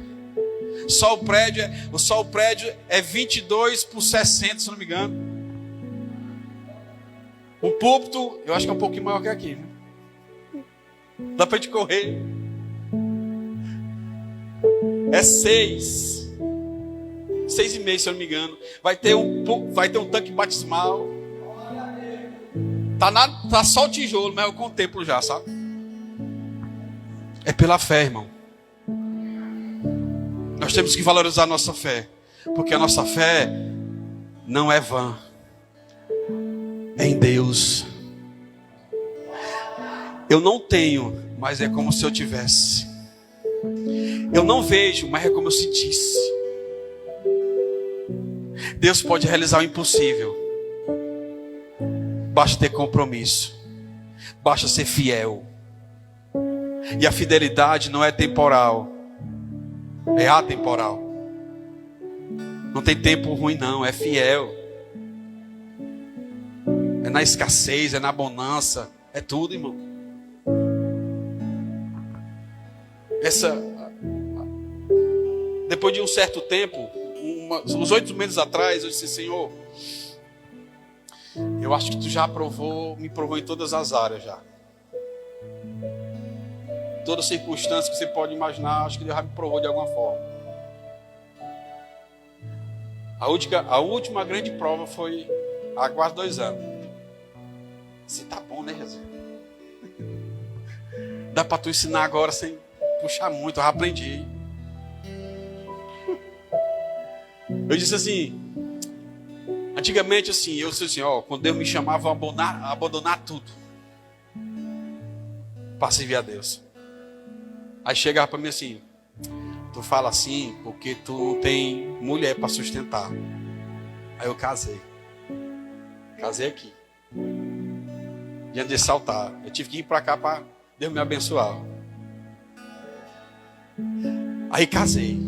Só o prédio é 22 por 60, se não me engano. O púlpito, eu acho que é um pouquinho maior que aqui, né? Dá para a gente correr. É 6,5, se eu não me engano. Vai ter um tanque batismal. Tá só o tijolo, mas eu contemplo já, sabe? É pela fé, irmão. Nós temos que valorizar a nossa fé, porque a nossa fé não é vã, é em Deus. Eu não tenho, mas é como se eu tivesse. Eu não vejo, mas é como eu sentisse. Deus pode realizar o impossível. Basta ter compromisso, basta ser fiel. E a fidelidade não é temporal, é atemporal. Não tem tempo ruim não, é fiel. É na escassez, é na bonança, é tudo, irmão. Depois de um certo tempo, uns 8 meses atrás, eu disse: Senhor, eu acho que tu já me provou em todas as áreas já. Toda circunstância que você pode imaginar, acho que Deus já me provou de alguma forma. A última grande prova foi há quase 2 anos. Você tá bom, né, Jesus? Dá para tu ensinar agora sem puxar muito, eu já aprendi. Eu disse assim, antigamente assim, eu disse assim, quando Deus me chamava a abandonar tudo para servir a Deus. Aí chegava para mim assim: tu fala assim porque tu não tem mulher para sustentar. Aí eu casei aqui, diante desse altar. Eu tive que ir para cá para Deus me abençoar. Aí casei.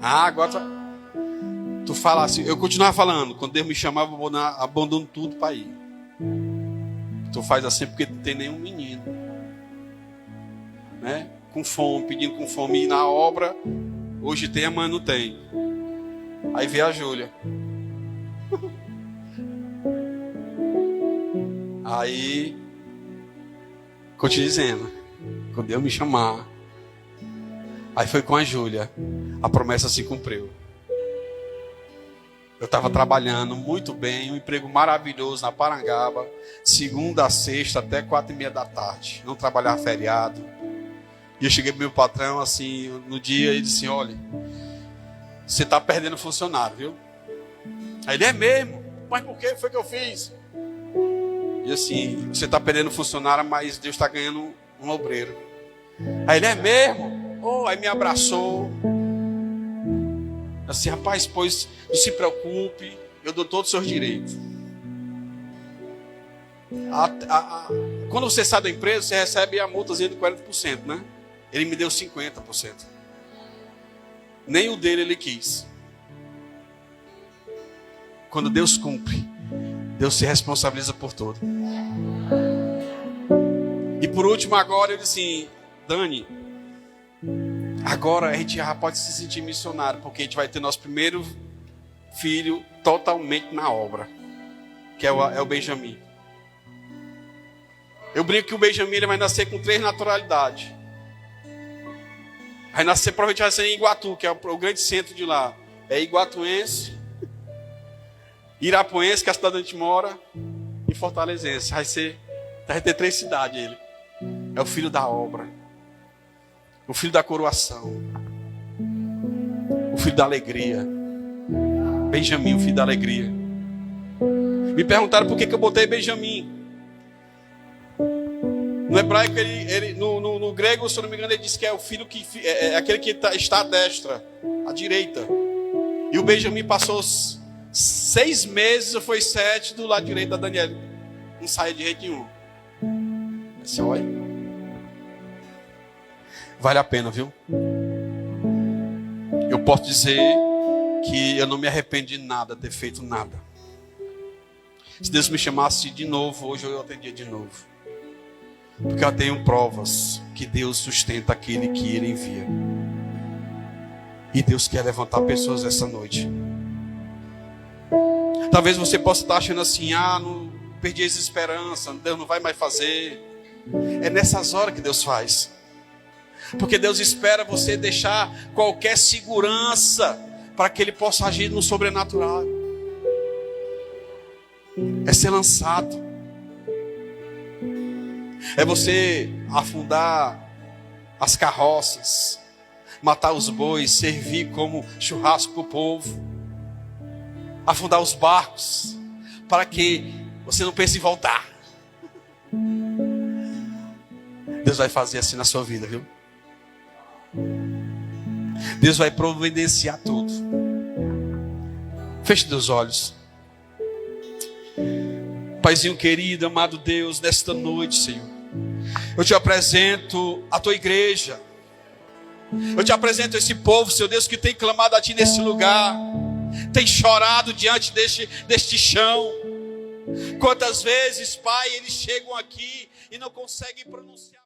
Agora tu fala assim. Eu continuava falando, quando Deus me chamava, eu abandono tudo para ir. Tu faz assim porque não tem nenhum menino, né? Com fome, pedindo com fome. E na obra, hoje tem, amanhã não tem. Aí veio a Júlia. Aí, continuo dizendo, quando Deus me chamar. Aí foi com a Júlia. A promessa se cumpriu. Eu estava trabalhando muito bem, um emprego maravilhoso na Parangaba, segunda a sexta até 4:30 da tarde. Não trabalhava feriado. E eu cheguei pro meu patrão assim, no dia, e disse: olha, você está perdendo funcionário, viu? Aí ele: é mesmo? Mas por que foi que eu fiz? E assim, você está perdendo funcionário, mas Deus está ganhando um obreiro. Aí ele: é mesmo? Aí me abraçou. Assim: rapaz, pois não se preocupe, eu dou todos os seus direitos. Quando você sai da empresa, você recebe a multazinha de 40%, né? Ele me deu 50%. Nem o dele ele quis. Quando Deus cumpre, Deus se responsabiliza por tudo. E por último agora, ele disse assim: Dani, agora a gente já pode se sentir missionário, porque a gente vai ter nosso primeiro filho totalmente na obra, que é o Benjamin. Eu brinco que o Benjamin ele vai nascer com 3 naturalidades. Vai nascer, provavelmente vai ser em Iguatu, que é o grande centro de lá. É iguatuense, irapuense, que é a cidade onde a gente mora, e fortalezense. Vai ter 3 cidades ele. É o filho da obra, o filho da coroação, o filho da alegria. Benjamin, o filho da alegria. Me perguntaram por que eu botei Benjamin. No hebraico, no grego, se eu não me engano, ele diz que é o filho que é aquele que está à destra, à direita. E o Benjamin passou 6 meses, ou foi 7, do lado direito da Daniela. Não saía de jeito nenhum. Assim, olha. Vale a pena, viu? Eu posso dizer que eu não me arrependi de nada, ter feito nada. Se Deus me chamasse de novo, hoje eu atendia de novo. Porque eu tenho provas que Deus sustenta aquele que Ele envia. E Deus quer levantar pessoas essa noite. Talvez você possa estar achando assim: não perdi as esperanças, Deus não vai mais fazer. É nessas horas que Deus faz. Porque Deus espera você deixar qualquer segurança para que Ele possa agir no sobrenatural. É ser lançado. É você afundar as carroças. matar os bois, servir como churrasco para o povo, afundar os barcos, para que você não pense em voltar. Deus vai fazer assim na sua vida, viu? Deus vai providenciar tudo. Feche teus olhos. Paizinho querido, amado Deus, nesta noite, Senhor, eu te apresento a tua igreja. Eu te apresento esse povo, Senhor Deus, que tem clamado a ti nesse lugar, tem chorado diante deste chão. Quantas vezes, Pai, eles chegam aqui e não conseguem pronunciar.